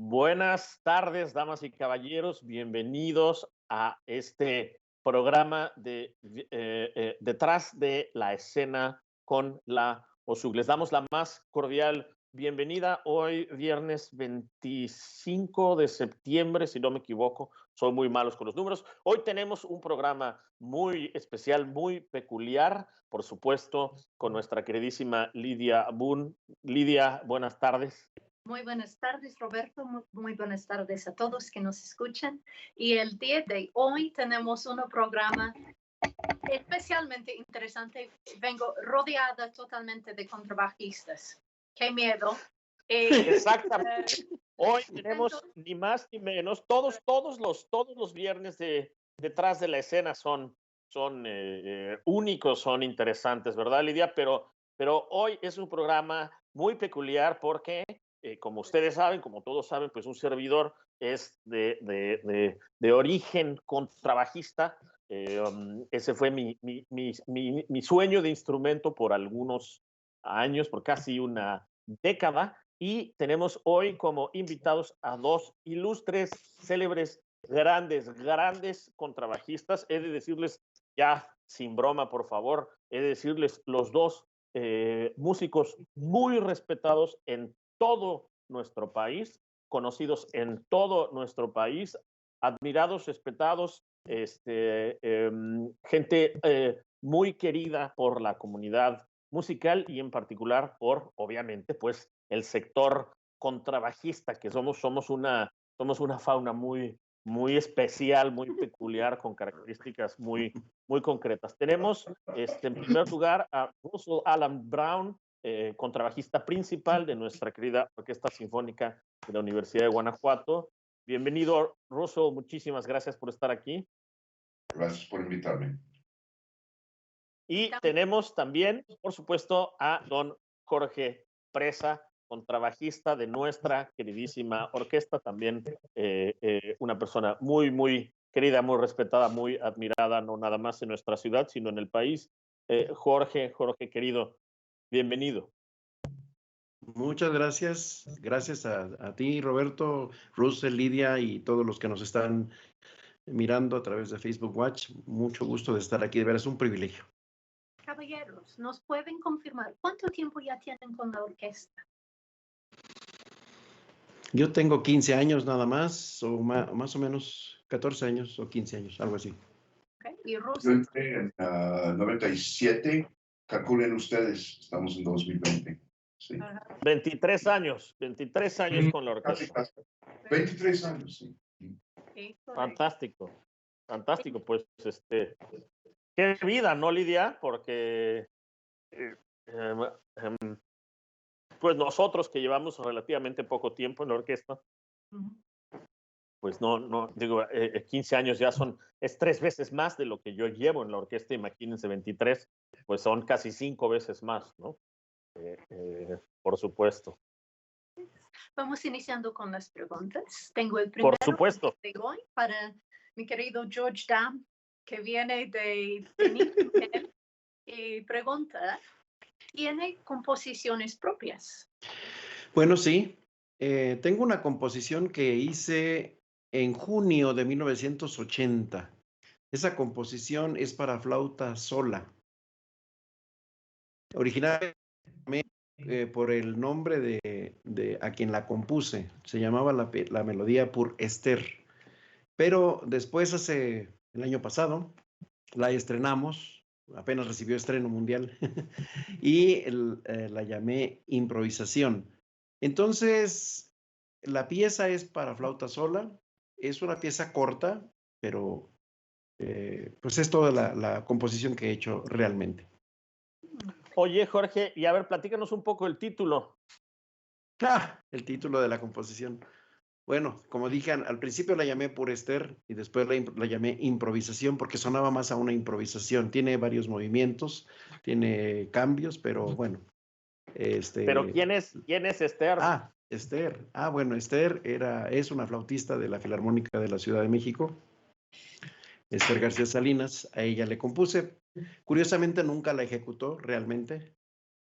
Buenas tardes, damas y caballeros. Bienvenidos a este programa de Detrás de la Escena con la OSUG. Les damos la más cordial bienvenida hoy, viernes 25 de septiembre, si no me equivoco. Soy muy malos con los números. Hoy tenemos un programa muy especial, muy peculiar, por supuesto, con nuestra queridísima Lidia Boone. Lidia, buenas tardes. Muy buenas tardes, Roberto. Muy buenas tardes a todos que nos escuchan. Y el día de hoy tenemos un programa especialmente interesante. Vengo rodeada totalmente de contrabajistas. ¡Qué miedo! Exactamente. Hoy tenemos Entonces, ni más ni menos, todos los viernes detrás de la escena son únicos, son interesantes, ¿verdad, Lidia? Pero hoy es un programa muy peculiar porque, como ustedes saben, como todos saben, pues un servidor es de origen contrabajista. Ese fue mi sueño de instrumento por algunos años, por casi una década. Y tenemos hoy como invitados a dos ilustres, célebres, grandes contrabajistas. He de decirles, ya sin broma, por favor, he de decirles los dos músicos muy respetados en todo nuestro país, conocidos en todo nuestro país, admirados, respetados, gente muy querida por la comunidad musical y en particular por, obviamente, pues el sector contrabajista, que somos una fauna muy especial, muy peculiar, con características muy concretas. Tenemos, en primer lugar, a Russell Alan Brown, contrabajista principal de nuestra querida Orquesta Sinfónica de la Universidad de Guanajuato. Bienvenido, Russell, muchísimas gracias por estar aquí. Gracias por invitarme. Y tenemos también, por supuesto, a don Jorge Presa, contrabajista de nuestra queridísima orquesta, también una persona muy querida, muy respetada, muy admirada, no nada más en nuestra ciudad, sino en el país. Jorge, querido, bienvenido. Muchas gracias. Gracias a ti, Roberto, Russell, Lidia y todos los que nos están mirando a través de Facebook Watch. Mucho gusto de estar aquí, de veras, es un privilegio. caballeros, ¿nos pueden confirmar cuánto tiempo ya tienen con la orquesta? Yo tengo 15 años nada más, o más o menos 14 años o 15 años, algo así. Okay. ¿Y Yo Russell? entré en 97, calculen ustedes, estamos en 2020. Sí. 23 años con la orquesta. Casi. 23 años, sí. Sí, Fantástico, pues qué vida, ¿no, Lidia? Porque pues nosotros que llevamos relativamente poco tiempo en la orquesta, pues no, digo, 15 años ya es 3 veces más de lo que yo llevo en la orquesta, imagínense 23, pues son casi 5 veces más, ¿no? Por supuesto. Vamos iniciando con las preguntas. Tengo el primero Por supuesto. de hoy para mi querido George Dam, que viene de Nikel, y pregunta, ¿tiene composiciones propias? Bueno, sí. Tengo una composición que hice en junio de 1980. Esa composición es para flauta sola. Originalmente por el nombre de a quien la compuse. Se llamaba la melodía Pour Esther. Pero después, el año pasado, la estrenamos, apenas recibió estreno mundial, y la llamé Improvisación. Entonces, la pieza es para flauta sola, es una pieza corta, pero pues es toda la composición que he hecho realmente. Oye, Jorge, y a ver, platícanos un poco el título. El título de la composición. Bueno, como dije, al principio la llamé Pour Esther y después la llamé Improvisación porque sonaba más a una improvisación. Tiene varios movimientos, tiene cambios, pero bueno. Pero ¿quién es Esther? Esther. Bueno, Esther es una flautista de la Filarmónica de la Ciudad de México. Esther García Salinas, a ella le compuse. Curiosamente nunca la ejecutó realmente.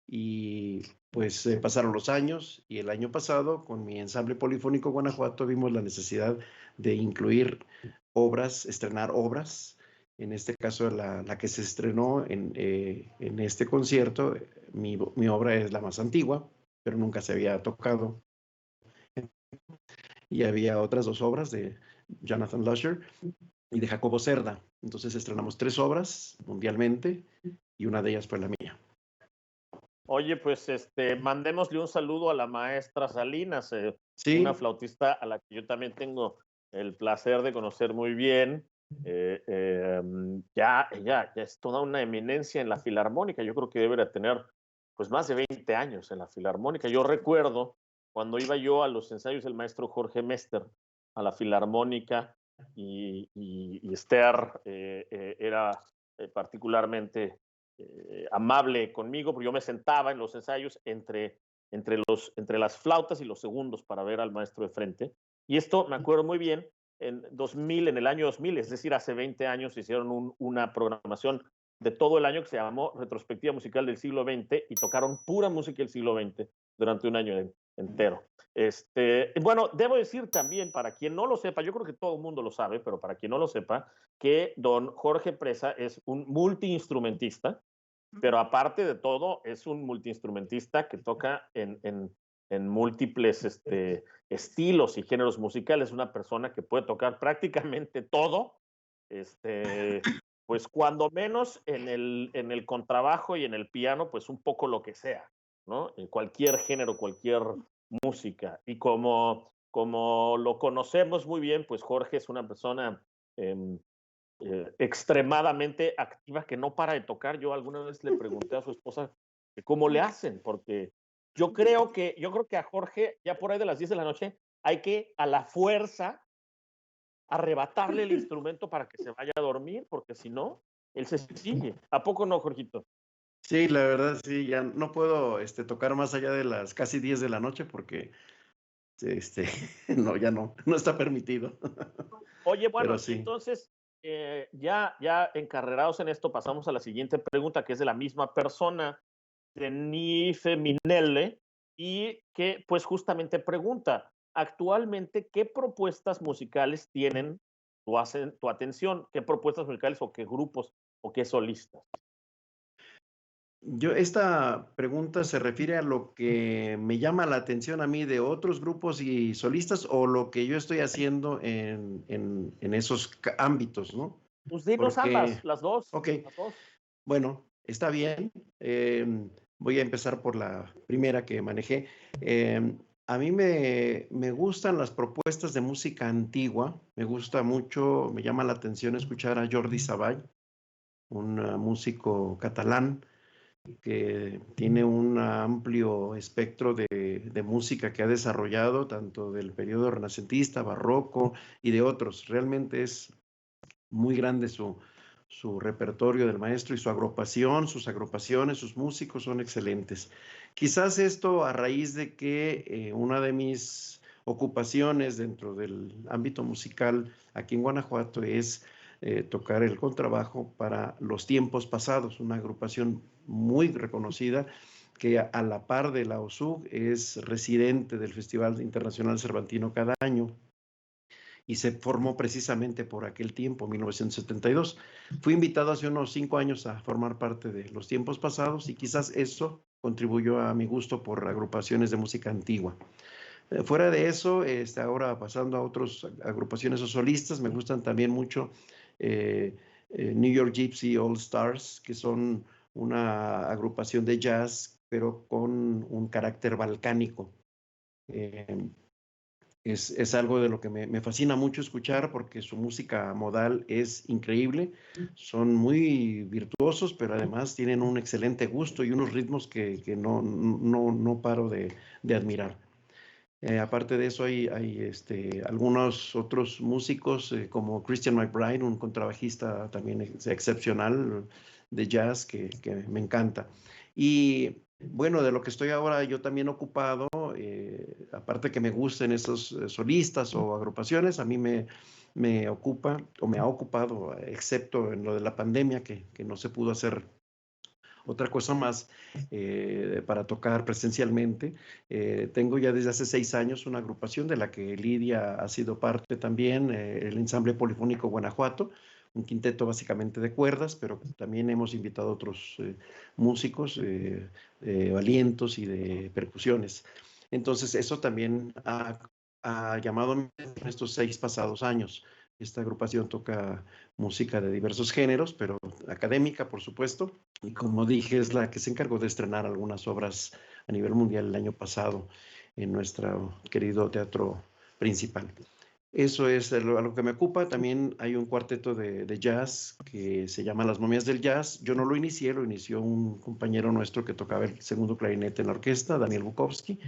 y pues pasaron los años y el año pasado con mi ensamble polifónico Guanajuato vimos la necesidad de incluir obras, estrenar obras. En este caso la que se estrenó en este concierto, mi obra es la más antigua, pero nunca se había tocado. Y había otras 2 obras de Jonathan Lusher y de Jacobo Cerda. Entonces estrenamos 3 obras mundialmente y una de ellas fue la mía. Oye, pues mandémosle un saludo a la maestra Salinas, Sí, una flautista a la que yo también tengo el placer de conocer muy bien. Ya es toda una eminencia en la filarmónica. Yo creo que debe de tener pues más de 20 años en la filarmónica. Yo recuerdo cuando iba yo a los ensayos del maestro Jorge Mester a la filarmónica y Esther era particularmente amable conmigo, porque yo me sentaba en los ensayos entre las flautas y los segundos para ver al maestro de frente. Y esto me acuerdo muy bien, en el año 2000, es decir, hace 20 años, hicieron una programación de todo el año que se llamó Retrospectiva Musical del Siglo XX y tocaron pura música del siglo XX durante un año entero. Bueno, debo decir también, para quien no lo sepa, yo creo que todo el mundo lo sabe, pero para quien no lo sepa, que don Jorge Presa es un multiinstrumentista, pero aparte de todo, es un multiinstrumentista que toca en múltiples estilos y géneros musicales, una persona que puede tocar prácticamente todo, pues cuando menos en el contrabajo y en el piano, pues un poco lo que sea, ¿no? En cualquier género, cualquier música. Y como lo conocemos muy bien, pues Jorge es una persona extremadamente activa que no para de tocar. Yo alguna vez le pregunté a su esposa que cómo le hacen, porque yo creo que a Jorge, ya por ahí de las 10 de la noche, hay que a la fuerza arrebatarle el instrumento para que se vaya a dormir, porque si no, él se sigue. ¿A poco no, Jorgito? sí, la verdad sí, ya no puedo tocar más allá de las casi 10 de la noche porque no, ya no está permitido. Oye, Pero bueno, y sí. entonces, ya encarrerados en esto, pasamos a la siguiente pregunta, que es de la misma persona, Denis Minelle, y que pues justamente pregunta, actualmente, ¿qué propuestas musicales tienen tu atención? ¿Qué propuestas musicales o qué grupos o qué solistas? Esta pregunta se refiere a lo que me llama la atención a mí de otros grupos y solistas o lo que yo estoy haciendo en esos ámbitos, ¿no? Pues dinos Porque, ambas, las dos, ok, las dos. bueno, está bien. Voy a empezar por la primera que manejé. A mí me gustan las propuestas de música antigua. Me gusta mucho, me llama la atención escuchar a Jordi Savall, un músico catalán que tiene un amplio espectro de música que ha desarrollado, tanto del periodo renacentista, barroco y de otros. Realmente es muy grande su repertorio del maestro y su agrupación, sus agrupaciones, sus músicos son excelentes. Quizás esto a raíz de que una de mis ocupaciones dentro del ámbito musical aquí en Guanajuato es tocar el contrabajo para Los Tiempos Pasados, una agrupación muy reconocida que a la par de la OSUG es residente del Festival Internacional Cervantino cada año y se formó precisamente por aquel tiempo, 1972. Fui invitado hace unos 5 años a formar parte de Los Tiempos Pasados y quizás eso contribuyó a mi gusto por agrupaciones de música antigua. Fuera de eso, ahora pasando a otras agrupaciones o solistas, me gustan también mucho New York Gypsy All Stars, que son una agrupación de jazz, pero con un carácter balcánico. Es algo de lo que me fascina mucho escuchar porque su música modal es increíble. Son muy virtuosos, pero además tienen un excelente gusto y unos ritmos que no paro de admirar. Aparte de eso, hay algunos otros músicos como Christian McBride, un contrabajista también excepcional de jazz que me encanta. Y bueno, de lo que estoy ahora yo también ocupado, aparte que me gusten esos solistas o agrupaciones, a mí me ocupa o me ha ocupado, excepto en lo de la pandemia, que no se pudo hacer otra cosa más para tocar presencialmente. Tengo ya desde hace 6 años una agrupación de la que Lidia ha sido parte también, el Ensamble Polifónico Guanajuato, un quinteto básicamente de cuerdas, pero también hemos invitado a otros músicos, valientos y de percusiones. Entonces, eso también ha llamado a mí en estos 6 pasados años. Esta agrupación toca música de diversos géneros, pero académica, por supuesto. Y como dije, es la que se encargó de estrenar algunas obras a nivel mundial el año pasado en nuestro querido teatro principal. Eso es algo que me ocupa. También hay un cuarteto de jazz que se llama Las Momias del Jazz. Yo no lo inicié, lo inició un compañero nuestro que tocaba el segundo clarinete en la orquesta, Daniel Bukowski.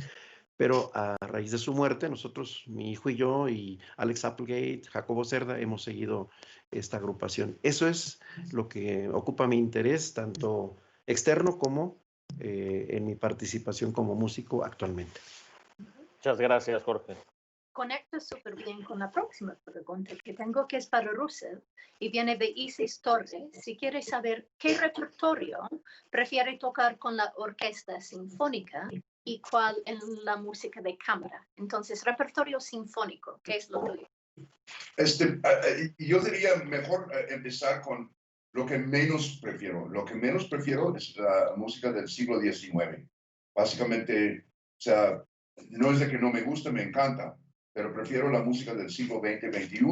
Pero a raíz de su muerte, nosotros, mi hijo y yo, y Alex Applegate, Jacobo Cerda, hemos seguido esta agrupación. Eso es lo que ocupa mi interés, tanto externo como en mi participación como músico actualmente. Muchas gracias, Jorge. Conecta súper bien con la próxima pregunta que tengo, que es para Russell, y viene de Isis Torres. Si quiere saber qué repertorio prefiere tocar con la orquesta sinfónica y cuál en la música de cámara. Entonces, repertorio sinfónico, ¿qué es lo tuyo? Yo diría mejor empezar con lo que menos prefiero. Lo que menos prefiero es la música del siglo XIX. Básicamente, o sea, no es de que no me guste, me encanta, pero prefiero la música del siglo XX, XXI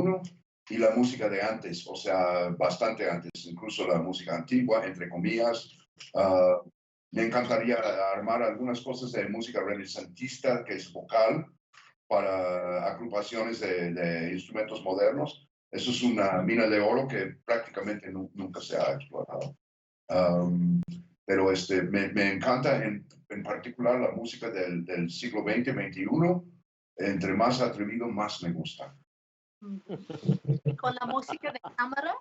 y la música de antes, o sea, bastante antes, incluso la música antigua, entre comillas. Me encantaría armar algunas cosas de música renacentista, que es vocal, para agrupaciones de instrumentos modernos. Eso es una mina de oro que prácticamente nunca se ha explorado. Pero me encanta en particular la música del siglo XX, XXI. Entre más atrevido, más me gusta. ¿Y con la música de cámara?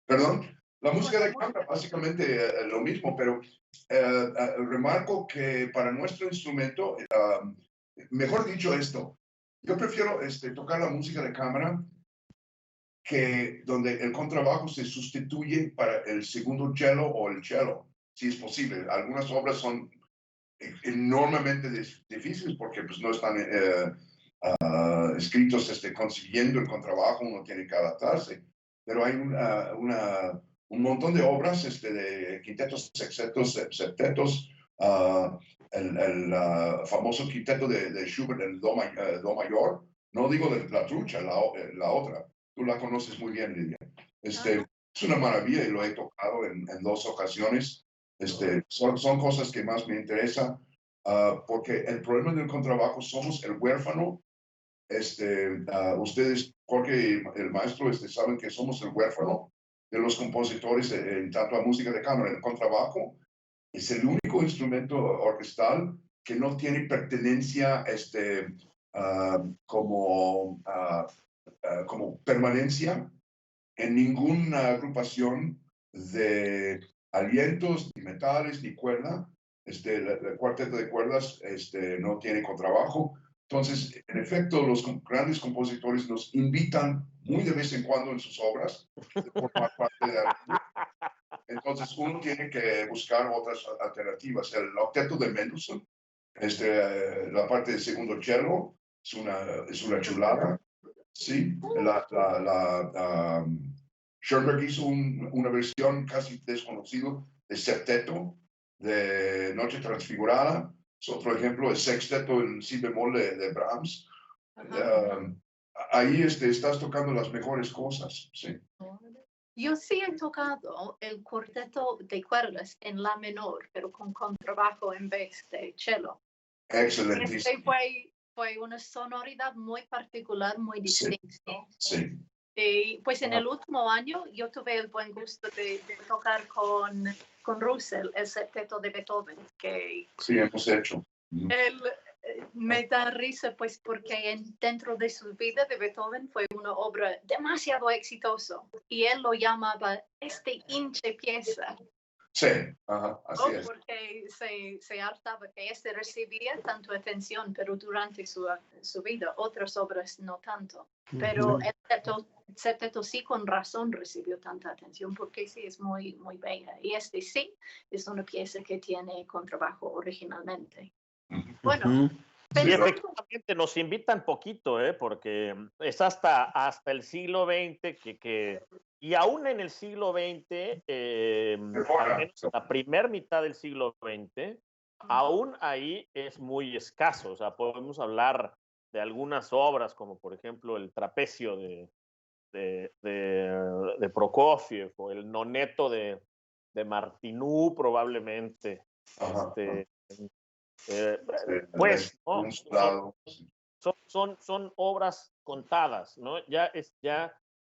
Perdón, la música de cámara básicamente lo mismo, pero remarco que para nuestro instrumento, mejor dicho esto, yo prefiero tocar la música de cámara que donde el contrabajo se sustituye para el segundo cello o el cello, si es posible. Algunas obras son enormemente difíciles porque pues, no están escritos consiguiendo el contrabajo, uno tiene que adaptarse. Pero hay un montón de obras de quintetos, sextetos, septetos, el famoso quinteto de Schubert, el do mayor, no digo de la trucha, la otra. Tú la conoces muy bien, Lidia. Es una maravilla y lo he tocado en 2 ocasiones. Son cosas que más me interesan porque el problema del contrabajo somos el huérfano. Ustedes, Jorge, el maestro, saben que somos el huérfano de los compositores en tanto a música de cámara. El contrabajo es el único instrumento orquestal que no tiene pertenencia como permanencia en ninguna agrupación de alientos, ni metales, ni cuerda. El cuarteto de cuerdas no tiene contrabajo. Entonces, en efecto, los grandes compositores nos invitan muy de vez en cuando en sus obras por parte de la... Entonces, uno tiene que buscar otras alternativas. El octeto de Mendelssohn, la parte del segundo cello, es una chulada. Sí, Schoenberg hizo una versión casi desconocida de septeto de Noche Transfigurada. Es otro ejemplo, el sexteto en si bemol de Brahms. Ahí estás tocando las mejores cosas. Sí. Yo sí he tocado el cuarteto de cuerdas en la menor, pero con contrabajo en vez de cello. Excelente. Fue una sonoridad muy particular, muy distinta. Sí. Y pues en el último año yo tuve el buen gusto de tocar con Russell el septeto de Beethoven. Que sí, hemos hecho. Él me da risa pues porque dentro de su vida de Beethoven fue una obra demasiado exitosa y él lo llamaba hinche pieza. Sí, ajá, así es. Porque se hartaba que este recibía tanto atención, pero durante su vida, otras obras no tanto. Pero Ujú. el septeto sí con razón recibió tanta atención porque sí es muy, muy bella. Y este sí es una pieza que tiene contrabajo originalmente. Bueno, Ujú. Y Sí, efectivamente nos invitan poquito, porque es hasta el siglo XX y aún en el siglo XX, al menos en la primera mitad del siglo XX, aún ahí es muy escaso. O sea, podemos hablar de algunas obras, como por ejemplo el Trapecio de Prokofiev o el Noneto de Martinú, probablemente. ajá, Este, eh, el pues, ¿no? consulado, sí. Son obras contadas, ¿no? Ya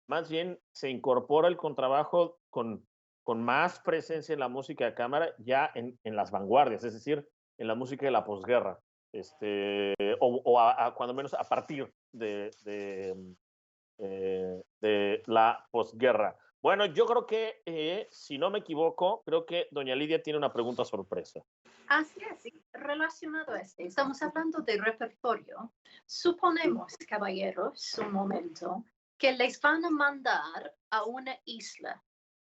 más bien se incorpora el contrabajo con más presencia en la música de cámara ya en las vanguardias, es decir, en la música de la posguerra, cuando menos a partir de la posguerra. Bueno, yo creo que, si no me equivoco, creo que doña Lidia tiene una pregunta sorpresa. así es, y relacionado a este, estamos hablando de repertorio. Suponemos, caballeros, un momento, que les van a mandar a una isla.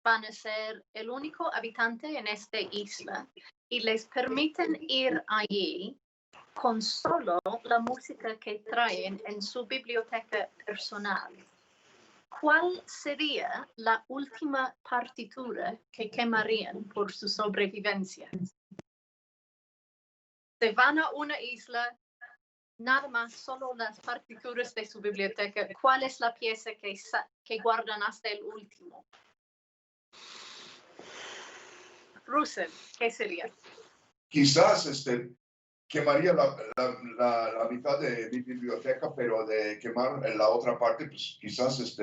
Van a ser el único habitante en esta isla y les permiten ir allí con solo la música que traen en su biblioteca personal. ¿Cuál sería la última partitura que quemarían por su sobrevivencia? Se van a una isla, nada más, solo las partituras de su biblioteca. ¿Cuál es la pieza que guardan hasta el último? Russell, ¿qué sería? Quizás quemaría la mitad de mi biblioteca, pero de quemar la otra parte, pues quizás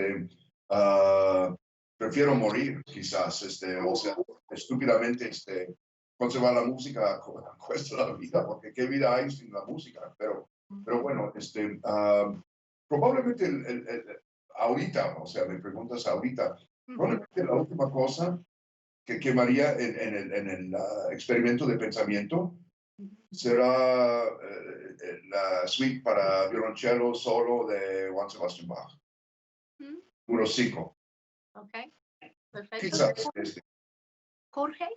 prefiero morir, quizás, o sea, estúpidamente conservar la música cuesta la vida, porque qué vida hay sin la música, pero bueno, probablemente ahorita, o sea, me preguntas ahorita, probablemente la última cosa que quemaría en el experimento de pensamiento será la suite para violonchelo solo de Juan Sebastian Bach, número 5. Ok, perfecto. Quizás Jorge,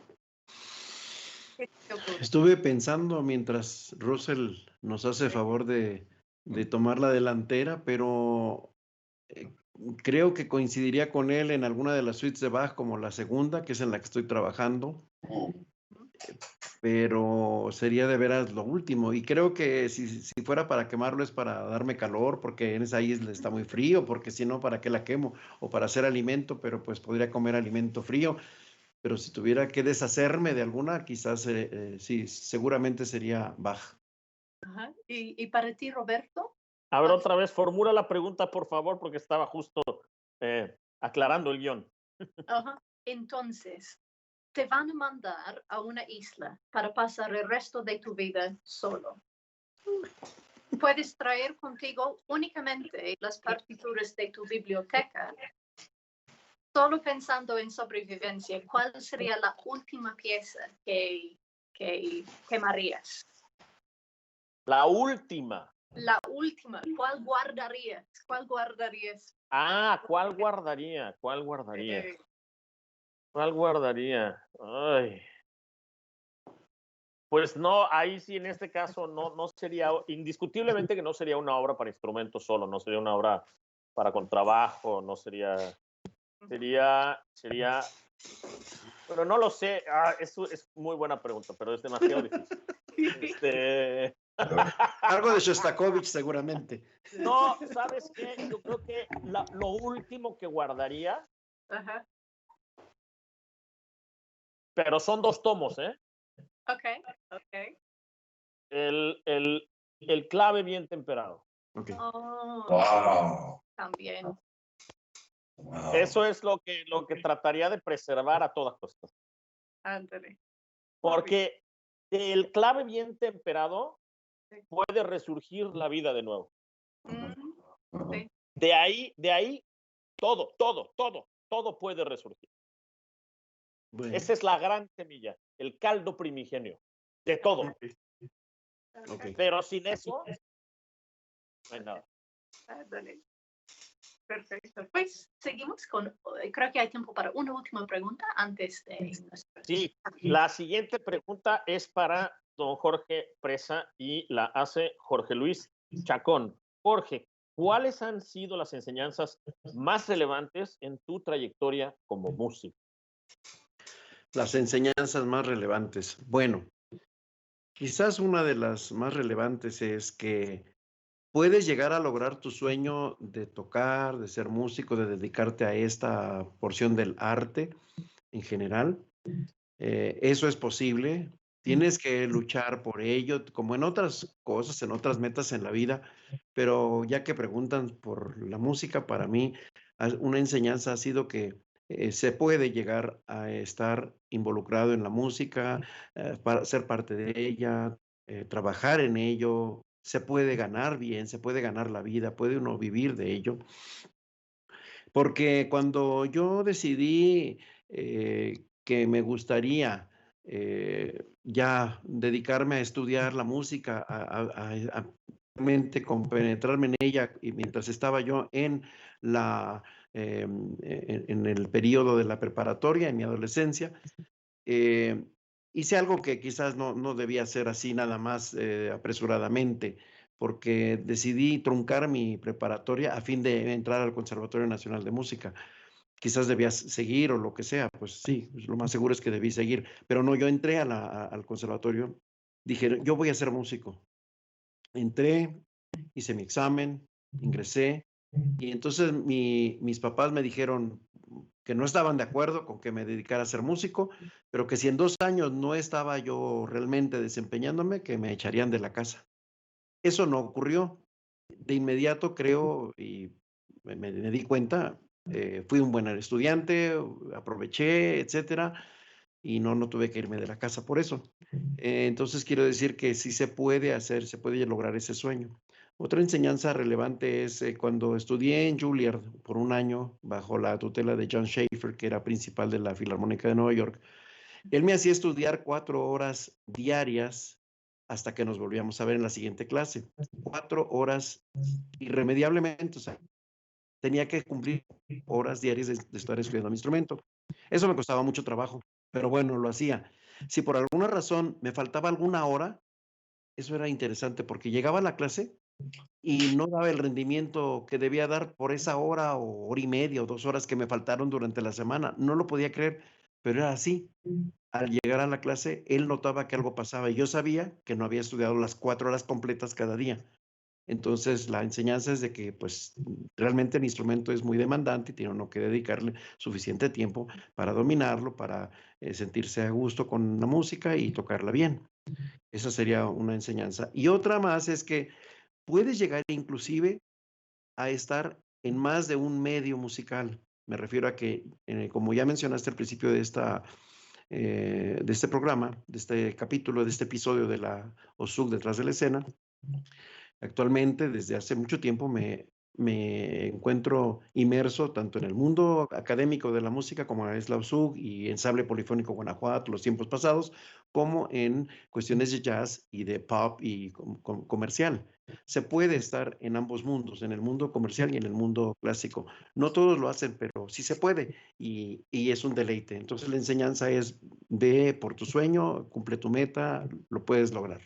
¿qué te ocurre? Estuve pensando mientras Russell nos hace favor de tomar la delantera, pero creo que coincidiría con él en alguna de las suites de Bach, como la segunda, que es en la que estoy trabajando, pero sería de veras lo último. Y creo que si fuera para quemarlo es para darme calor, porque en esa isla está muy frío, porque si no, ¿para qué la quemo? O para hacer alimento, pero pues podría comer alimento frío. Pero si tuviera que deshacerme de alguna, quizás sí, seguramente sería Bach. Ajá. ¿Y para ti, Roberto? A ver, otra vez, formula la pregunta, por favor, porque estaba justo aclarando el guión. Ajá. Entonces, te van a mandar a una isla para pasar el resto de tu vida solo. Puedes traer contigo únicamente las partituras de tu biblioteca. Solo pensando en sobrevivencia, ¿cuál sería la última pieza que quemarías? La última. La última, ¿cuál guardarías? ¿Cuál guardarías? ¿Cuál guardaría? ¿Cuál guardaría? Eh, ¿Cuál guardaría? Ay. Pues no, ahí sí en este caso no sería, indiscutiblemente que no sería una obra para instrumento solo, no sería una obra para contrabajo, no sería, sería, pero no lo sé, eso es muy buena pregunta, pero es demasiado difícil. Algo de Shostakovich seguramente. No, ¿sabes qué? Yo creo que lo último que guardaría, Ajá. pero son 2 tomos, ¿eh? Ok. El clave bien temperado. Okay. Oh, wow, también. wow. Eso es lo que trataría de preservar a toda costa. Ándale. Porque el clave bien temperado puede resurgir la vida de nuevo. Sí. De ahí, todo puede resurgir. Bueno, Esa es la gran semilla, el caldo primigenio de todo. ok. Pero sin eso, no hay nada. Ándale. Perfecto. Pues seguimos con, creo que hay tiempo para una última pregunta antes de nuestra. Sí, la siguiente pregunta es para don Jorge Presa y la hace Jorge Luis Chacón. Jorge, ¿cuáles han sido las enseñanzas más relevantes en tu trayectoria como músico? Las enseñanzas más relevantes. Bueno, quizás una de las más relevantes es que puedes llegar a lograr tu sueño de tocar, de ser músico, de dedicarte a esta porción del arte en general. Eso es posible. Tienes que luchar por ello, como en otras cosas, en otras metas en la vida, pero ya que preguntan por la música, para mí una enseñanza ha sido que se puede llegar a estar involucrado en la música, para ser parte de ella, trabajar en ello, se puede ganar bien, se puede ganar la vida, puede uno vivir de ello. Porque cuando yo decidí que me gustaría ya dedicarme a estudiar la música, a realmente compenetrarme en ella, y mientras estaba yo en la en el periodo de la preparatoria, en mi adolescencia, eh, hice algo que quizás no debía hacer así nada más apresuradamente, porque decidí truncar mi preparatoria a fin de entrar al Conservatorio Nacional de Música. Quizás debías seguir o lo que sea, pues sí, pues lo más seguro es que debí seguir, pero no, yo entré al conservatorio, dije, yo voy a ser músico. Entré, hice mi examen, ingresé, y entonces mis papás me dijeron que no estaban de acuerdo con que me dedicara a ser músico, pero que si en 2 años no estaba yo realmente desempeñándome, que me echarían de la casa. Eso no ocurrió. De inmediato creo y me di cuenta, fui un buen estudiante, aproveché, etcétera, y no tuve que irme de la casa por eso. Entonces quiero decir que sí se puede hacer, se puede lograr ese sueño. Otra enseñanza relevante es cuando estudié en Juilliard por un año bajo la tutela de John Schaefer, que era principal de la Filarmónica de Nueva York. Él me hacía estudiar 4 horas diarias hasta que nos volvíamos a ver en la siguiente clase. 4 horas irremediablemente, o sea, tenía que cumplir horas diarias de estar estudiando mi instrumento. Eso me costaba mucho trabajo, pero bueno, lo hacía. Si por alguna razón me faltaba alguna hora, eso era interesante porque llegaba a la clase y no daba el rendimiento que debía dar por esa hora o hora y media o 2 horas que me faltaron durante la semana. No lo podía creer, pero era así. Al llegar a la clase, él notaba que algo pasaba y yo sabía que no había estudiado las 4 horas completas cada día. Entonces, la enseñanza es de que, pues, realmente el instrumento es muy demandante y tiene uno que dedicarle suficiente tiempo para dominarlo, para sentirse a gusto con la música y tocarla bien. Esa sería una enseñanza. Y otra más es que puedes llegar inclusive a estar en más de un medio musical. Me refiero a que, como ya mencionaste al principio de este programa, de este capítulo, de este episodio de la OSUC detrás de la escena, actualmente, desde hace mucho tiempo, me encuentro inmerso tanto en el mundo académico de la música, como es la USUG y Ensamble Polifónico Guanajuato, los tiempos pasados, como en cuestiones de jazz y de pop y comercial. Se puede estar en ambos mundos, en el mundo comercial y en el mundo clásico. No todos lo hacen, pero sí se puede y es un deleite. Entonces la enseñanza es, ve por tu sueño, cumple tu meta, lo puedes lograr.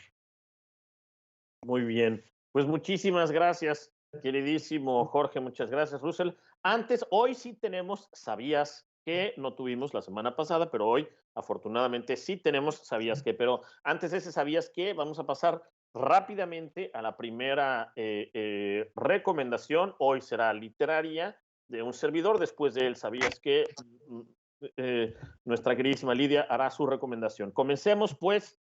Muy bien. Pues muchísimas gracias, queridísimo Jorge. Muchas gracias, Russell. Hoy sí tenemos ¿sabías qué? No tuvimos la semana pasada, pero hoy afortunadamente sí tenemos ¿sabías qué? Pero antes de ese ¿sabías qué? Vamos a pasar rápidamente a la primera recomendación. Hoy será literaria de un servidor. Después de él, ¿sabías qué? Nuestra queridísima Lidia hará su recomendación. Comencemos, pues.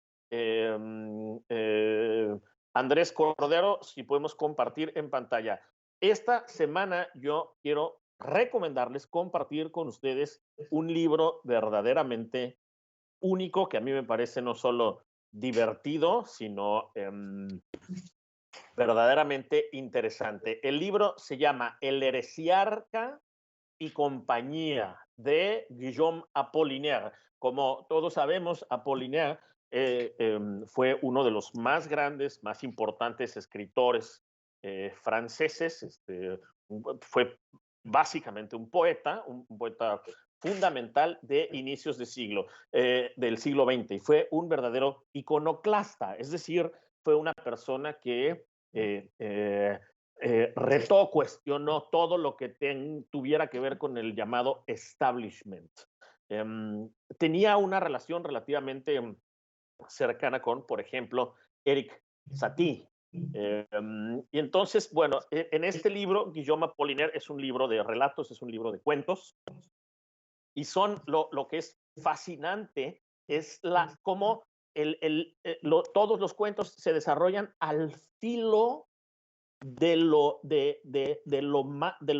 Andrés Cordero, si podemos compartir en pantalla. Esta semana yo quiero recomendarles compartir con ustedes un libro verdaderamente único que a mí me parece no solo divertido, sino verdaderamente interesante. El libro se llama El Heresiarca y compañía de Guillaume Apollinaire. como todos sabemos, Apollinaire fue uno de los más grandes, más importantes escritores franceses. Fue básicamente un poeta fundamental de inicios del siglo XX, y fue un verdadero iconoclasta, es decir, fue una persona que retó, cuestionó todo lo que tuviera que ver con el llamado establishment. Tenía una relación relativamente cercana con, por ejemplo, Éric Satie. Y entonces, bueno, en este libro, Guillaume Apollinaire es un libro de relatos, es un libro de cuentos, y son lo que es fascinante es cómo todos los cuentos se desarrollan al filo de lo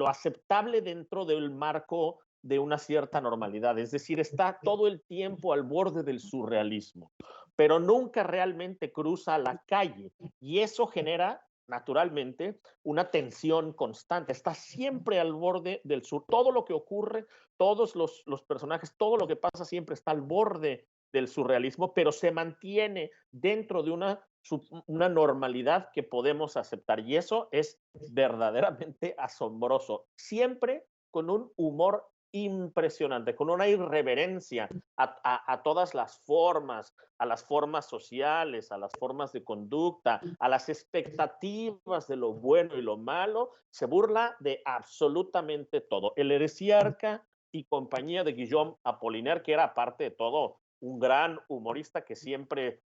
aceptable dentro del marco de una cierta normalidad. Es decir, está todo el tiempo al borde del surrealismo, pero nunca realmente cruza la calle. Y eso genera, naturalmente, una tensión constante. Está siempre al borde del sur. Todo lo que ocurre, todos los personajes, todo lo que pasa siempre está al borde del surrealismo, pero se mantiene dentro de una normalidad que podemos aceptar. Y eso es verdaderamente asombroso. Siempre con un humor impresionante, con una irreverencia a todas las formas, a las formas sociales, a las formas de conducta, a las expectativas de lo bueno y lo malo. Se burla de absolutamente todo. El Heresiarca y compañía de Guillaume Apollinaire, que era, aparte de todo, un gran humorista que siempre,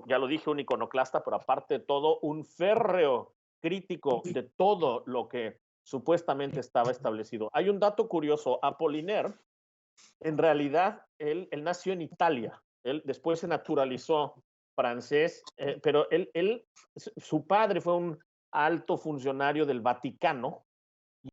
ya lo dije, un iconoclasta, pero aparte de todo, un férreo crítico de todo lo que supuestamente estaba establecido. Hay un dato curioso: Apollinaire, en realidad, él nació en Italia, él después se naturalizó francés, pero su padre fue un alto funcionario del Vaticano,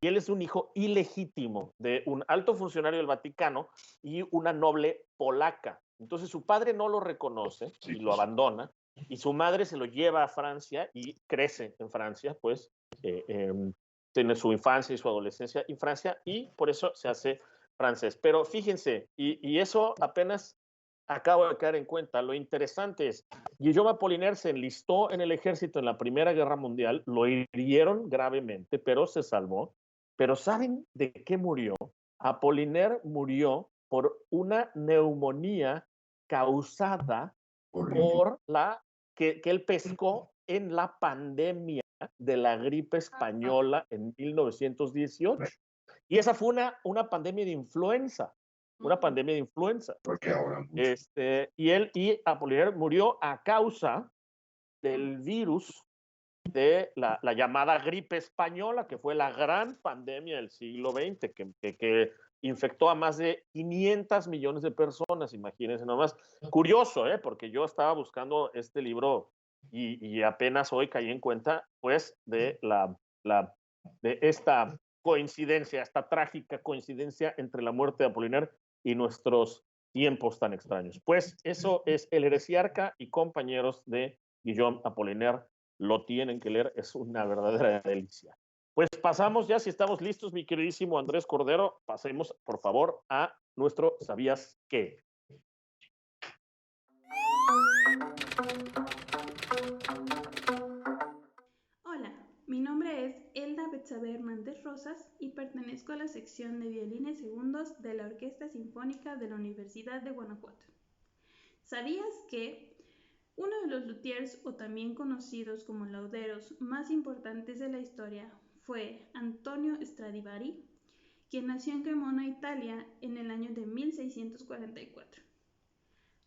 y él es un hijo ilegítimo de un alto funcionario del Vaticano y una noble polaca. Entonces su padre no lo reconoce y lo abandona, y su madre se lo lleva a Francia y crece en Francia, pues tiene su infancia y su adolescencia en Francia, y por eso se hace francés. Pero fíjense, y eso apenas acabo de caer en cuenta, lo interesante es, Guillaume Apollinaire se enlistó en el ejército en la Primera Guerra Mundial, lo hirieron gravemente, pero se salvó. Pero ¿saben de qué murió? Apollinaire murió por una neumonía causada por que él pescó en la pandemia de la gripe española en 1918. Y esa fue una pandemia de influenza, Porque ahora y Apollinaire murió a causa del virus de la llamada gripe española, que fue la gran pandemia del siglo XX, que infectó a más de 500 millones de personas, imagínense nomás. Curioso, porque yo estaba buscando este libro y apenas hoy caí en cuenta, pues, de esta coincidencia, esta trágica coincidencia entre la muerte de Apollinaire y nuestros tiempos tan extraños. Pues eso es El Heresiarca y compañeros de Guillaume Apollinaire. Lo tienen que leer, es una verdadera delicia. Pues pasamos ya, si estamos listos, mi queridísimo Andrés Cordero, pasemos por favor a nuestro ¿Sabías qué? Hola, mi nombre es Elda Betsabe Hernández Rosas y pertenezco a la sección de violines segundos de la Orquesta Sinfónica de la Universidad de Guanajuato. ¿Sabías que uno de los luthiers, o también conocidos como lauderos, más importantes de la historia fue Antonio Stradivari, quien nació en Cremona, Italia, en el año de 1644?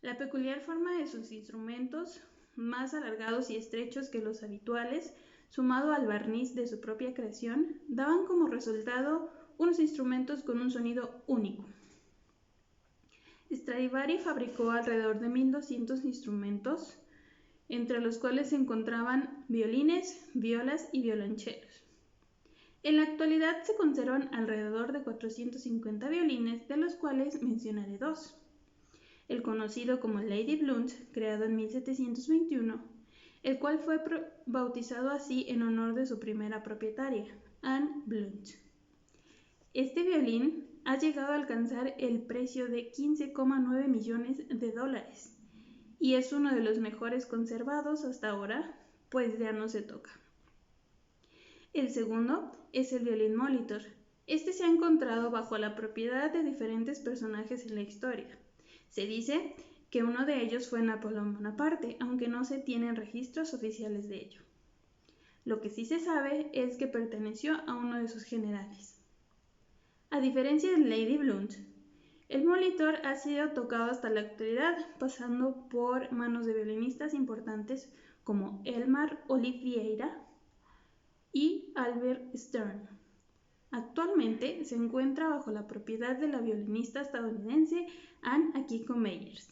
La peculiar forma de sus instrumentos, más alargados y estrechos que los habituales, sumado al barniz de su propia creación, daban como resultado unos instrumentos con un sonido único. Stradivari fabricó alrededor de 1200 instrumentos, entre los cuales se encontraban violines, violas y violonchelos. En la actualidad se conservan alrededor de 450 violines, de los cuales mencionaré dos. El conocido como Lady Blunt, creado en 1721, el cual fue bautizado así en honor de su primera propietaria, Anne Blunt. Este violín ha llegado a alcanzar el precio de 15,9 millones de dólares y es uno de los mejores conservados hasta ahora, pues ya no se toca. El segundo es el violín Molitor. Este se ha encontrado bajo la propiedad de diferentes personajes en la historia. Se dice que uno de ellos fue Napoleón Bonaparte, aunque no se tienen registros oficiales de ello. Lo que sí se sabe es que perteneció a uno de sus generales. A diferencia de Lady Blunt, el Molitor ha sido tocado hasta la actualidad, pasando por manos de violinistas importantes como Elmar Oliveira y Albert Stern. Actualmente se encuentra bajo la propiedad de la violinista estadounidense Anne Akiko Meyers.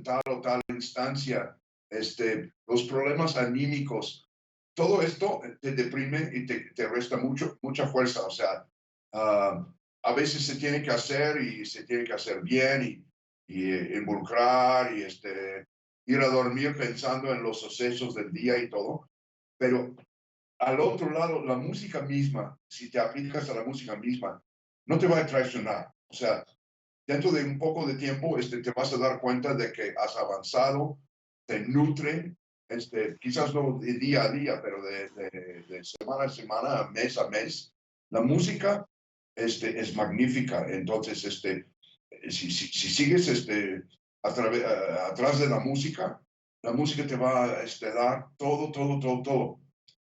Tal o tal instancia, los problemas anímicos, todo esto te deprime y te resta mucha fuerza. O sea, a veces se tiene que hacer y se tiene que hacer bien y involucrar y ir a dormir pensando en los sucesos del día y todo. Pero al otro lado, la música misma, si te aplicas a la música misma, no te va a traicionar. O sea, dentro de un poco de tiempo te vas a dar cuenta de que has avanzado, te nutre, quizás no de día a día, pero de semana a semana, mes a mes. La música es magnífica. Entonces, si sigues atrás de la música te va a dar todo.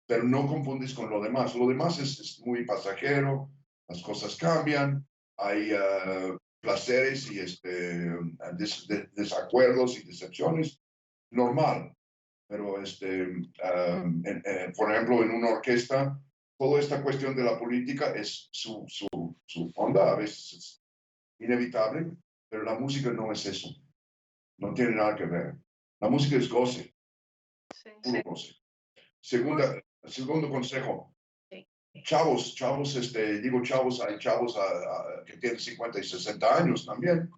Pero no confundes con lo demás. Lo demás es muy pasajero, las cosas cambian, hay placeres y desacuerdos y decepciones, normal. pero por ejemplo, en una orquesta, toda esta cuestión de la política es su onda, a veces es inevitable, pero la música no es eso, no tiene nada que ver. La música es goce, Sí. puro goce. Segundo consejo, Sí. chavos, digo chavos, hay chavos que tienen 50 y 60 años también,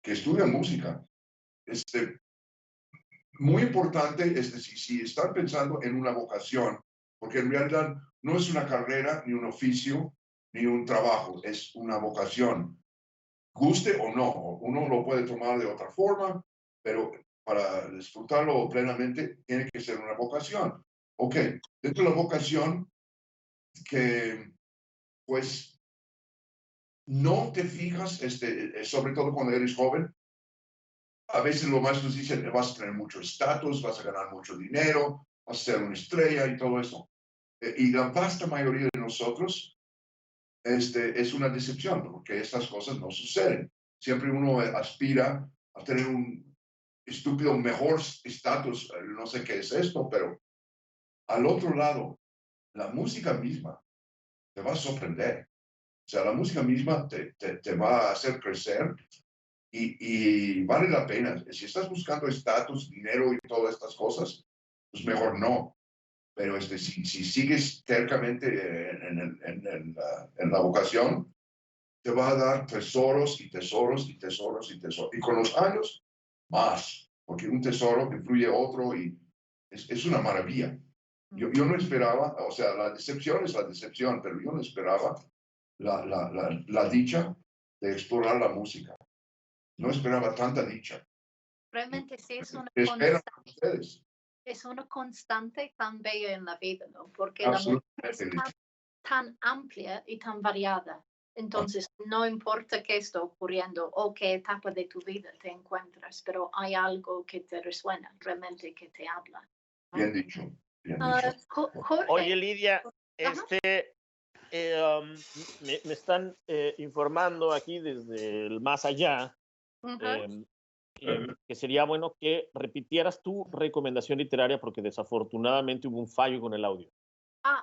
que estudian música. Muy importante, si están pensando en una vocación, porque en realidad no es una carrera, ni un oficio, ni un trabajo, es una vocación. Guste o no, uno lo puede tomar de otra forma, pero para disfrutarlo plenamente tiene que ser una vocación. Ok, dentro de la vocación, que pues no te fijas, sobre todo cuando eres joven, a veces los maestros dicen, vas a tener mucho estatus, vas a ganar mucho dinero, vas a ser una estrella y todo eso. Y la vasta mayoría de nosotros es una decepción, porque estas cosas no suceden. Siempre uno aspira a tener un estúpido mejor estatus, no sé qué es esto, pero al otro lado, la música misma te va a sorprender. O sea, la música misma te va a hacer crecer y vale la pena. Si estás buscando estatus, dinero y todas estas cosas, pues mejor no. Pero si sigues tercamente en la vocación, te va a dar tesoros y tesoros y tesoros y tesoros. Y con los años, más, porque un tesoro influye otro y es una maravilla. Yo no esperaba, o sea, la decepción es la decepción, pero yo no esperaba la dicha de explorar la música. No esperaba tanta dicha. Realmente sí es una ¿Qué esperan ustedes? es una constante tan bella en la vida, ¿no? Porque la música es Absolutamente. tan amplia y tan variada. Entonces, no importa qué está ocurriendo o qué etapa de tu vida te encuentras, pero hay algo que te resuena, realmente que te habla. Bien dicho, bien Ah, dicho. Jorge, Oye, Lidia, Ajá. me están informando aquí desde el más allá Ujú. que sería bueno que repitieras tu recomendación literaria porque desafortunadamente hubo un fallo con el audio.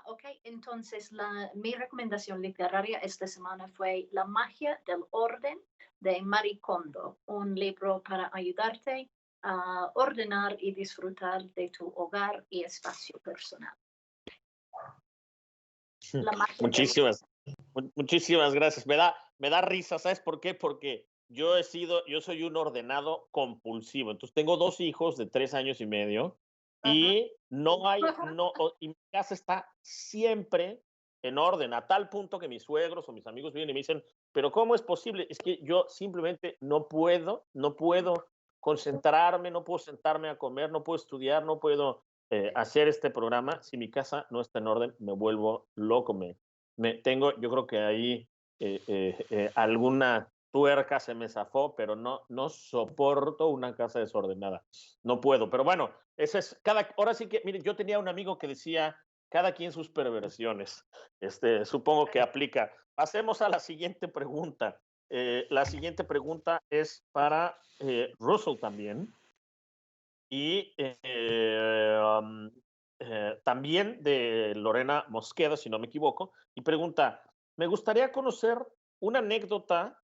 Ok. Entonces, mi recomendación literaria esta semana fue La magia del orden de Marie Kondo, un libro para ayudarte a ordenar y disfrutar de tu hogar y espacio personal. La magia del Muchísimas gracias. Me da risa, ¿sabes por qué? Porque yo soy un ordenado compulsivo. Entonces tengo 2 hijos de 3 años y medio Ajá. y y mi casa está siempre en orden, a tal punto que mis suegros o mis amigos vienen y me dicen, pero ¿cómo es posible? Es que yo simplemente no puedo concentrarme, no puedo sentarme a comer, no puedo estudiar, no puedo hacer este programa. Si mi casa no está en orden, me vuelvo loco, yo creo que ahí alguna tuerca se me zafó, pero no soporto una casa desordenada. No puedo. Pero bueno, ahora sí que, miren, yo tenía un amigo que decía, cada quien sus perversiones. Supongo que aplica. Pasemos a la siguiente pregunta. La siguiente pregunta es para Russell también. Y también de Lorena Mosqueda, si no me equivoco, y pregunta, me gustaría conocer una anécdota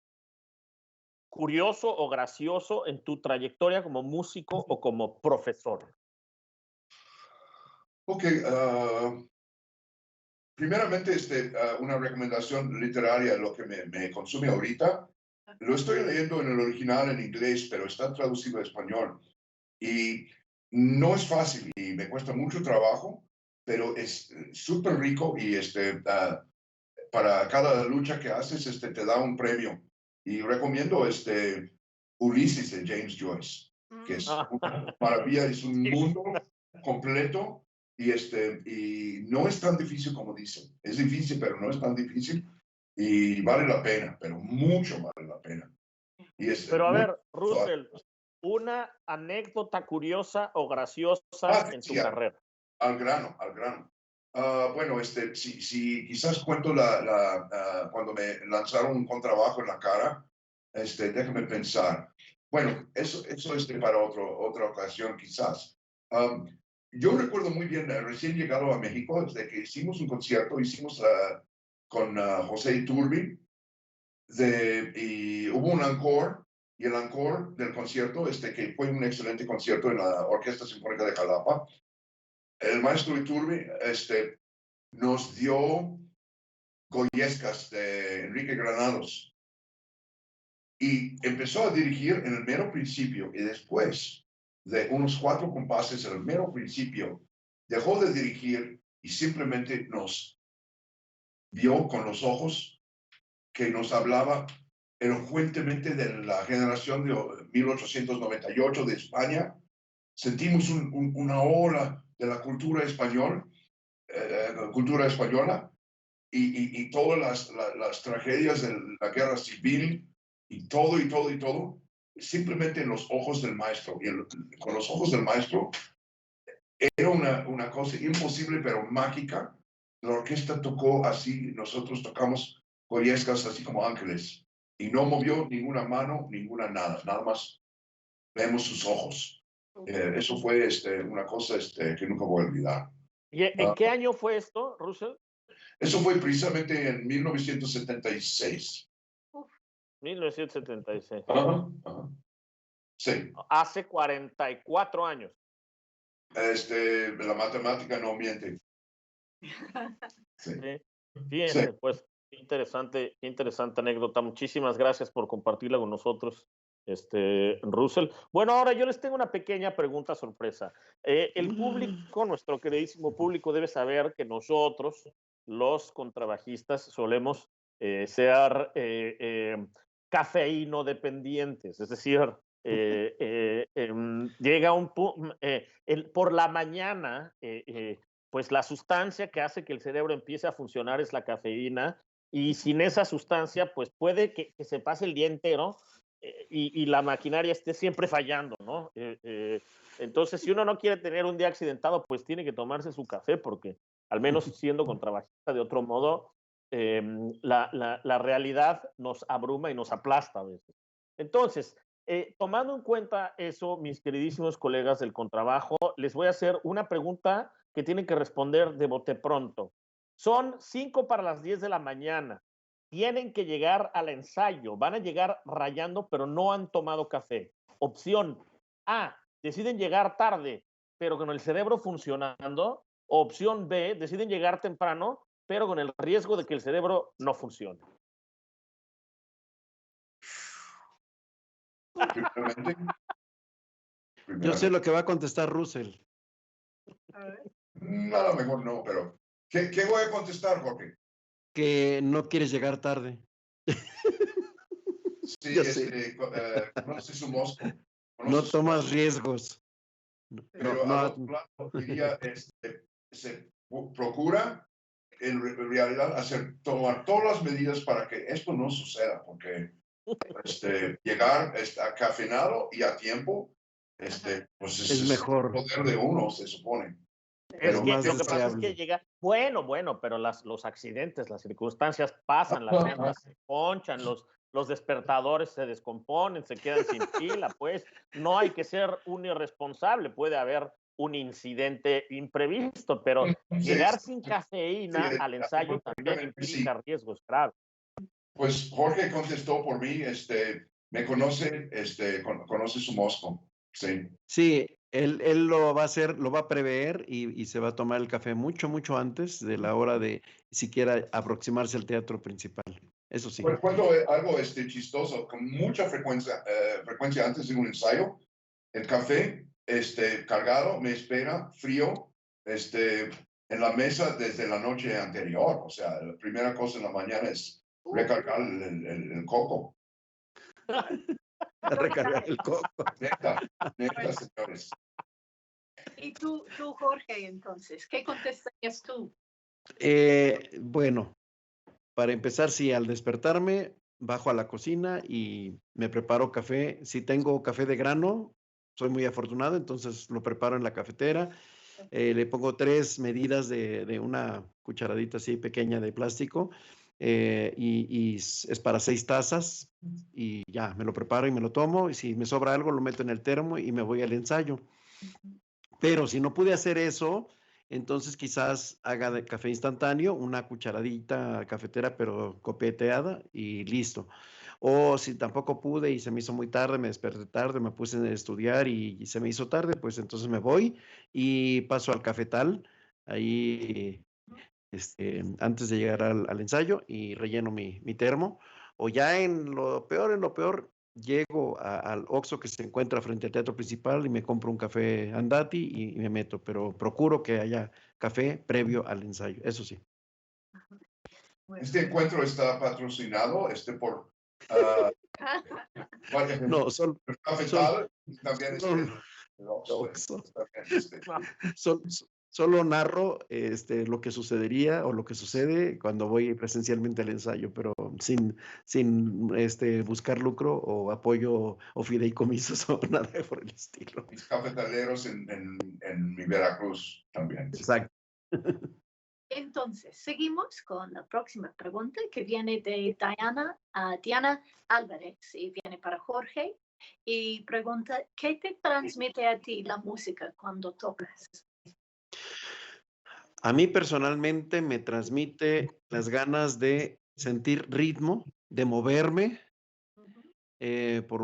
curioso o gracioso en tu trayectoria como músico o como profesor. Ok, primeramente, una recomendación literaria, lo que me consume ahorita. Lo estoy leyendo en el original en inglés, pero está traducido a español. Y no es fácil y me cuesta mucho trabajo, pero es súper rico y para cada lucha que haces, te da un premio. Y recomiendo Ulises de James Joyce, que es una maravilla, es un mundo completo y no es tan difícil como dicen. Es difícil, pero no es tan difícil y vale la pena, pero mucho vale la pena. Y Pero a muy... ver, Russell, una anécdota curiosa o graciosa en tu Sí, carrera. al grano, al grano. Bueno, si quizás cuento cuando me lanzaron un contrabajo en la cara, déjame pensar. Bueno, eso para otra ocasión quizás. yo recuerdo muy bien, recién llegado a México, desde que hicimos un concierto, hicimos con José Iturbi, y hubo un encore, y el encore del concierto, que fue un excelente concierto en la Orquesta Sinfónica de Jalapa, el maestro Iturbi nos dio Goyescas de Enrique Granados y empezó a dirigir en el mero principio, y después de unos 4 compases en el mero principio, dejó de dirigir y simplemente nos vio con los ojos, que nos hablaba elocuentemente de la generación de 1898 de España. Sentimos una ola de la cultura española, y todas las tragedias de la guerra civil, y todo, simplemente en los ojos del maestro. Y con los ojos del maestro era una cosa imposible, pero mágica. La orquesta tocó así, nosotros tocamos Goyescas así como ángeles, y no movió ninguna mano, ninguna nada más vemos sus ojos. Eso fue una cosa que nunca voy a olvidar. ¿Y en qué año fue esto, Russell? Eso fue precisamente en 1976. 1976. Ajá. Sí. Hace 44 años. La matemática no miente. Sí. Fíjense, pues, qué interesante anécdota. Muchísimas gracias por compartirla con nosotros, Russell. Bueno, ahora yo les tengo una pequeña pregunta sorpresa. El público, nuestro queridísimo público, debe saber que nosotros, los contrabajistas, solemos ser cafeíno dependientes, es decir, llega un por la mañana, pues la sustancia que hace que el cerebro empiece a funcionar es la cafeína, y sin esa sustancia, pues puede que se pase el día entero y la maquinaria esté siempre fallando, ¿no? Entonces, si uno no quiere tener un día accidentado, pues tiene que tomarse su café, porque al menos siendo contrabajista, de otro modo, la realidad nos abruma y nos aplasta a veces. Entonces, tomando en cuenta eso, mis queridísimos colegas del contrabajo, les voy a hacer una pregunta que tienen que responder de bote pronto. Son 5 para las 10 de la mañana. Tienen que llegar al ensayo. Van a llegar rayando, pero no han tomado café. Opción A, deciden llegar tarde, pero con el cerebro funcionando. Opción B, deciden llegar temprano, pero con el riesgo de que el cerebro no funcione. Yo sé lo que va a contestar Russell. A lo mejor no, pero ¿qué voy a contestar, Jorge? Que no quieres llegar tarde. Sí, conoces su mosco. No tomas riesgos. Pero al otro lado diría, se procura en realidad tomar todas las medidas para que esto no suceda, porque llegar cafeinado y a tiempo, pues es mejor. El poder de uno, se supone. Es que lo que pasa es que llega, bueno, pero los accidentes, las circunstancias pasan, las llantas se ponchan, los despertadores se descomponen, se quedan sin pila, pues no hay que ser un irresponsable, puede haber un incidente imprevisto, pero llegar sin cafeína al ensayo también implica riesgos graves. Pues Jorge contestó por mí, me conoce, conoce su mosco, sí. Sí, él lo va a hacer, lo va a prever y se va a tomar el café mucho antes de la hora de siquiera aproximarse al teatro principal. Eso sí. Pues cuento algo chistoso, con mucha frecuencia antes de un ensayo, el café cargado me espera frío en la mesa desde la noche anterior. O sea, la primera cosa en la mañana es recargar el coco. Recargar el coco. Neta, señores. ¿Y tú, Jorge, entonces? ¿Qué contestarías tú? Bueno, para empezar, sí, al despertarme, bajo a la cocina y me preparo café. Si tengo café de grano, soy muy afortunado, entonces lo preparo en la cafetera. Le pongo 3 medidas de una cucharadita así pequeña de plástico, y es para 6 tazas, y ya, me lo preparo y me lo tomo, y si me sobra algo lo meto en el termo y me voy al ensayo. Pero si no pude hacer eso, entonces quizás haga de café instantáneo, una cucharadita cafetera, pero copeteada y listo. O si tampoco pude y se me hizo muy tarde, me desperté tarde, me puse a estudiar y se me hizo tarde, pues entonces me voy y paso al cafetal, ahí antes de llegar al ensayo y relleno mi termo. O ya en lo peor, llego al Oxxo que se encuentra frente al teatro principal y me compro un café Andati y me meto, pero procuro que haya café previo al ensayo, eso sí. Bueno. Este encuentro está patrocinado por ah, No, solo Cafetal, y también el Oxxo. también, Solo narro lo que sucedería o lo que sucede cuando voy presencialmente al ensayo, pero sin buscar lucro o apoyo o fideicomisos o nada por el estilo. mis cafetaleros en mi Veracruz también. Exacto. Entonces, seguimos con la próxima pregunta que viene de Diana Álvarez y viene para Jorge y pregunta, ¿qué te transmite a ti la música cuando tocas? A mí personalmente me transmite las ganas de sentir ritmo, de moverme. Por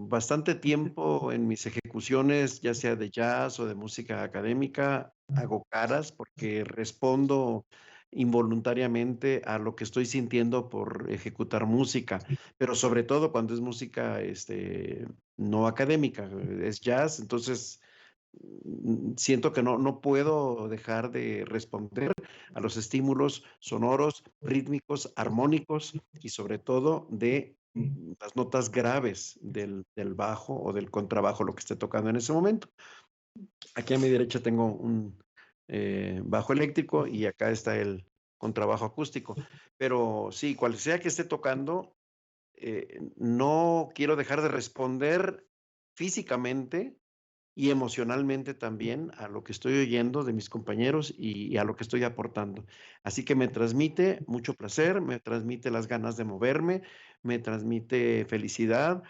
bastante tiempo en mis ejecuciones, ya sea de jazz o de música académica, hago caras porque respondo involuntariamente a lo que estoy sintiendo por ejecutar música, pero sobre todo cuando es música no académica, es jazz, entonces siento que no puedo dejar de responder a los estímulos sonoros, rítmicos, armónicos y sobre todo de las notas graves del bajo o del contrabajo, lo que esté tocando en ese momento. Aquí a mi derecha tengo un bajo eléctrico y acá está el contrabajo acústico. Pero sí, cual sea que esté tocando, no quiero dejar de responder físicamente y emocionalmente también a lo que estoy oyendo de mis compañeros y a lo que estoy aportando. Así que me transmite mucho placer, me transmite las ganas de moverme, me transmite felicidad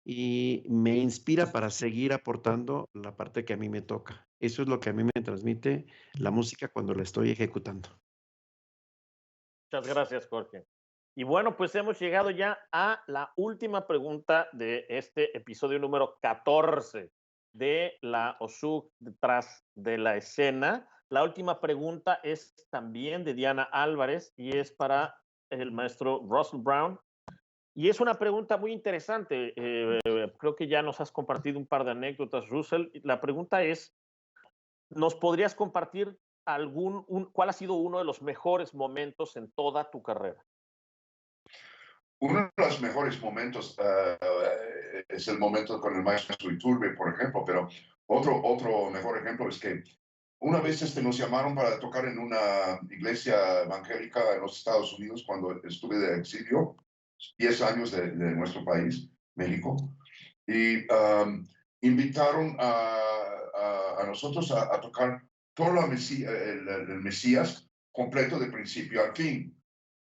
y me inspira para seguir aportando la parte que a mí me toca. Eso es lo que a mí me transmite la música cuando la estoy ejecutando. Muchas gracias, Jorge. Y bueno, pues hemos llegado ya a la última pregunta de este episodio número 14 de la OSUC detrás de la escena. La última pregunta es también de Diana Álvarez y es para el maestro Russell Brown. Y es una pregunta muy interesante. Creo que ya nos has compartido un par de anécdotas, Russell. La pregunta es, ¿nos podrías compartir cuál ha sido uno de los mejores momentos en toda tu carrera? Uno de los mejores momentos es el momento con el maestro Iturbe, por ejemplo, pero otro mejor ejemplo es que una vez nos llamaron para tocar en una iglesia evangélica en los Estados Unidos cuando estuve de exilio, 10 años de nuestro país, México, y invitaron a nosotros a tocar todo el Mesías completo de principio al fin.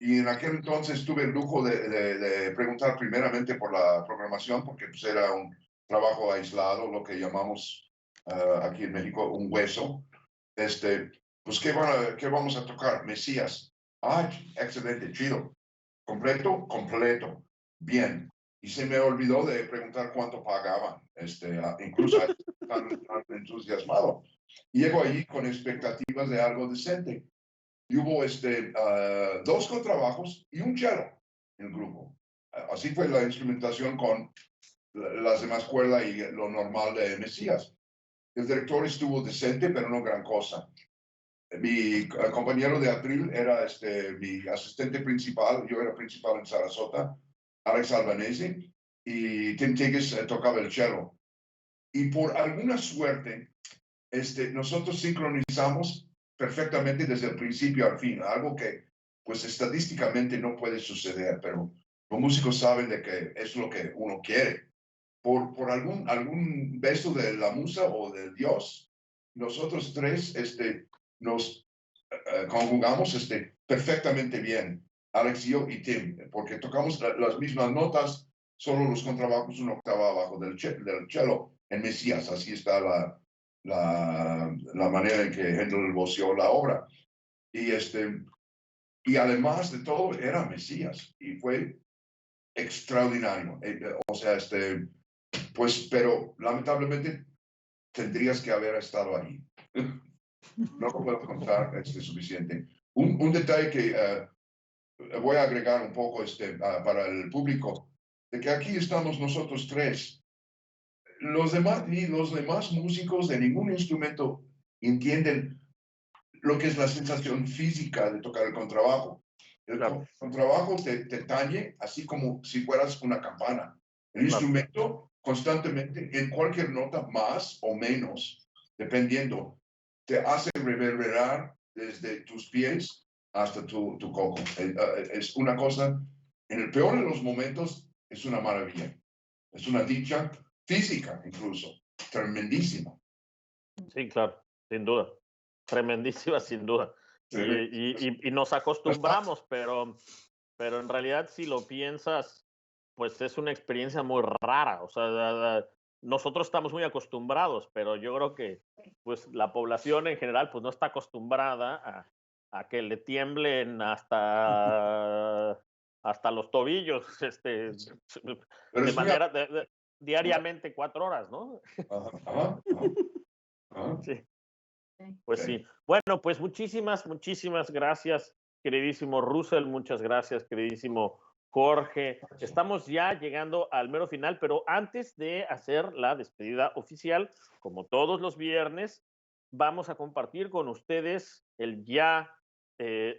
Y en aquel entonces tuve el lujo de preguntar primeramente por la programación, porque pues, era un trabajo aislado, lo que llamamos aquí en México un hueso. Pues, ¿qué vamos a tocar? Mesías. Ah, excelente, chido. ¿Completo? Completo. Bien. Y se me olvidó de preguntar cuánto pagaban. Incluso tan entusiasmado. Llego allí con expectativas de algo decente. Y hubo 2 contrabajos y un cello en el grupo. Así fue la instrumentación con las demás cuerdas y lo normal de Mesías. El director estuvo decente, pero no gran cosa. Mi compañero de abril era mi asistente principal, yo era principal en Sarasota, Alex Albanese, y Tim Tigges tocaba el cello. Y por alguna suerte, nosotros sincronizamos perfectamente desde el principio al fin, algo que pues estadísticamente no puede suceder, pero los músicos saben de que es lo que uno quiere. Por algún beso de la musa o del Dios, nosotros tres nos conjugamos perfectamente bien, Alex, yo y Tim, porque tocamos las mismas notas, solo los contrabajos una octava abajo del cello en Mesías, así está la manera en que Händel voció la obra. Y además de todo, era Mesías y fue extraordinario. O sea, pues, pero lamentablemente tendrías que haber estado ahí. No lo puedo contar suficiente. Un detalle que voy a agregar un poco para el público, de que aquí estamos nosotros tres. Los demás músicos de ningún instrumento entienden lo que es la sensación física de tocar el contrabajo. El contrabajo te tañe así como si fueras una campana. El instrumento constantemente, en cualquier nota, más o menos, dependiendo, te hace reverberar desde tus pies hasta tu coco. Es una cosa, en el peor de los momentos, es una maravilla. Es una dicha física incluso, tremendísima. Sí, claro, sin duda. Tremendísima, sin duda. Sí. Y nos acostumbramos, pero en realidad si lo piensas, pues es una experiencia muy rara. O sea, nosotros estamos muy acostumbrados, pero yo creo que pues la población en general pues no está acostumbrada a que le tiemblen hasta los tobillos, Pero de es manera diariamente 4 horas, ¿no? Ajá. Sí. Pues sí. Bueno, pues muchísimas gracias, queridísimo Russell, muchas gracias, queridísimo Jorge. Estamos ya llegando al mero final, pero antes de hacer la despedida oficial, como todos los viernes, vamos a compartir con ustedes el ya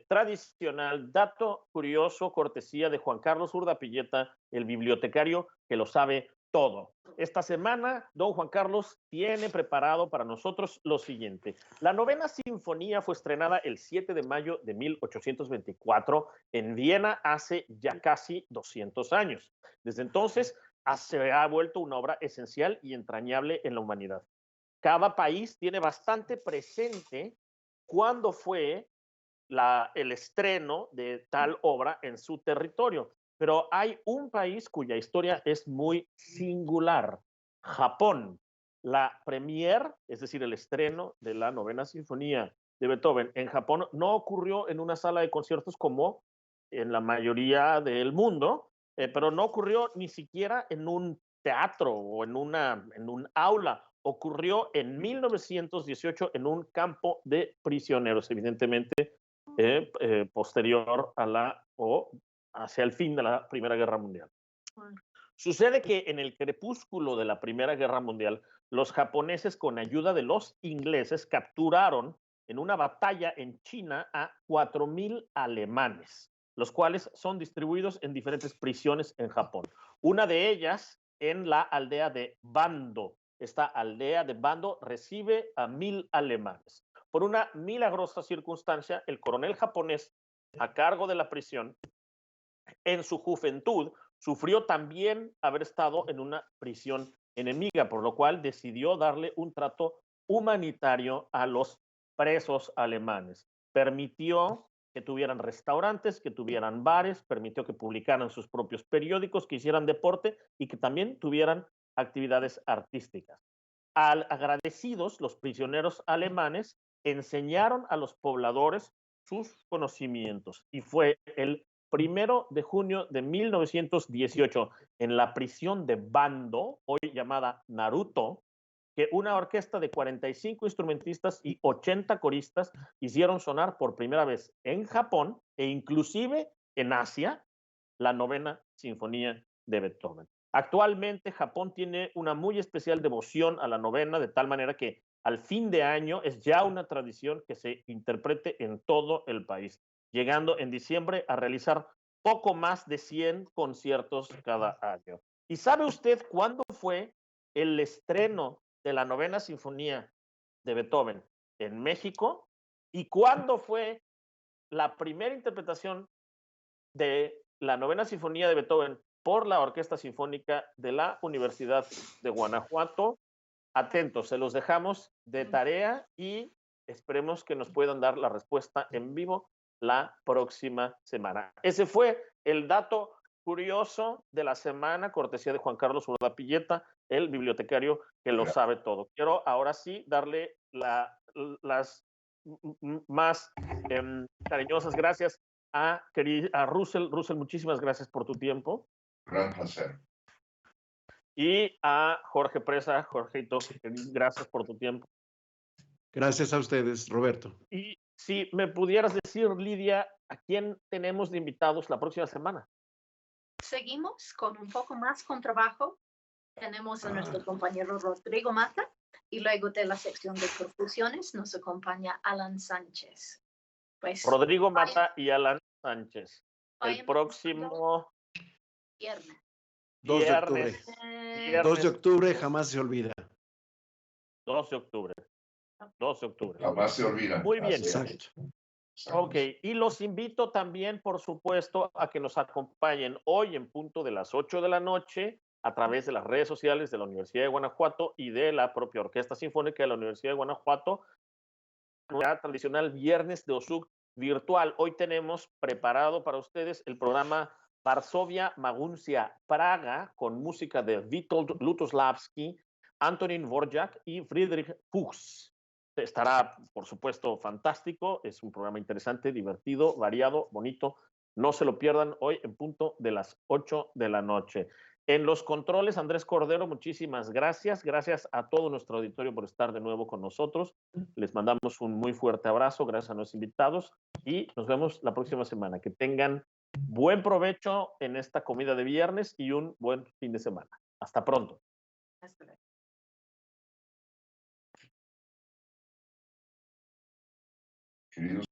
tradicional dato curioso, cortesía de Juan Carlos Urdapilleta, el bibliotecario que lo sabe todo. Esta semana, don Juan Carlos tiene preparado para nosotros lo siguiente. La novena sinfonía fue estrenada el 7 de mayo de 1824 en Viena hace ya casi 200 años. Desde entonces se ha vuelto una obra esencial y entrañable en la humanidad. Cada país tiene bastante presente cuándo fue el estreno de tal obra en su territorio. Pero hay un país cuya historia es muy singular, Japón. La premier, es decir, el estreno de la novena sinfonía de Beethoven en Japón no ocurrió en una sala de conciertos como en la mayoría del mundo, pero no ocurrió ni siquiera en un teatro o en un aula. Ocurrió en 1918 en un campo de prisioneros, evidentemente posterior o hacia el fin de la Primera Guerra Mundial. Sucede que en el crepúsculo de la Primera Guerra Mundial, los japoneses, con ayuda de los ingleses, capturaron en una batalla en China a 4,000 alemanes, los cuales son distribuidos en diferentes prisiones en Japón. Una de ellas en la aldea de Bando. Esta aldea de Bando recibe a 1,000 alemanes. Por una milagrosa circunstancia, el coronel japonés a cargo de la prisión, en su juventud, sufrió también haber estado en una prisión enemiga, por lo cual decidió darle un trato humanitario a los presos alemanes. Permitió que tuvieran restaurantes, que tuvieran bares, permitió que publicaran sus propios periódicos, que hicieran deporte y que también tuvieran actividades artísticas. Agradecidos, los prisioneros alemanes enseñaron a los pobladores sus conocimientos y fue el 1 de junio de 1918 en la prisión de Bando, hoy llamada Naruto, que una orquesta de 45 instrumentistas y 80 coristas hicieron sonar por primera vez en Japón e inclusive en Asia la novena sinfonía de Beethoven. Actualmente Japón tiene una muy especial devoción a la novena, de tal manera que al fin de año es ya una tradición que se interprete en todo el país, llegando en diciembre a realizar poco más de 100 conciertos cada año. ¿Y sabe usted cuándo fue el estreno de la novena sinfonía de Beethoven en México? ¿Y cuándo fue la primera interpretación de la novena sinfonía de Beethoven por la Orquesta Sinfónica de la Universidad de Guanajuato? Atentos, se los dejamos de tarea y esperemos que nos puedan dar la respuesta en vivo la próxima semana. Ese fue el dato curioso de la semana, cortesía de Juan Carlos Urdapilleta, el bibliotecario que lo sabe todo. Quiero ahora sí darle las más cariñosas gracias a Russell. Russell, muchísimas gracias por tu tiempo. Gran placer. Y a Jorge Presa. Jorgito, gracias por tu tiempo. Gracias a ustedes, Roberto. Y si me pudieras decir, Lidia, ¿a quién tenemos de invitados la próxima semana? Seguimos con un poco más con trabajo. Tenemos a nuestro compañero Rodrigo Mata y luego de la sección de percusiones nos acompaña Alan Sánchez. Pues, Rodrigo Mata y Alan Sánchez. El vayan próximo viernes. 2 de octubre. Viernes. 2 de octubre jamás se olvida. 2 de octubre. 2 de octubre. Jamás se olvida. Muy bien. Exacto. Ok, y los invito también, por supuesto, a que nos acompañen hoy en punto de las 8 de la noche a través de las redes sociales de la Universidad de Guanajuato y de la propia Orquesta Sinfónica de la Universidad de Guanajuato, la tradicional Viernes de OSUC virtual. Hoy tenemos preparado para ustedes el programa Varsovia Maguncia Praga con música de Witold Lutosławski, Antonín Dvorak y Friedrich Fuchs. Estará, por supuesto, fantástico. Es un programa interesante, divertido, variado, bonito. No se lo pierdan hoy en punto de las 8 de la noche. En los controles, Andrés Cordero, muchísimas gracias. Gracias a todo nuestro auditorio por estar de nuevo con nosotros. Les mandamos un muy fuerte abrazo. Gracias a nuestros invitados y nos vemos la próxima semana. Que tengan buen provecho en esta comida de viernes y un buen fin de semana. Hasta pronto. Hasta luego. Queridos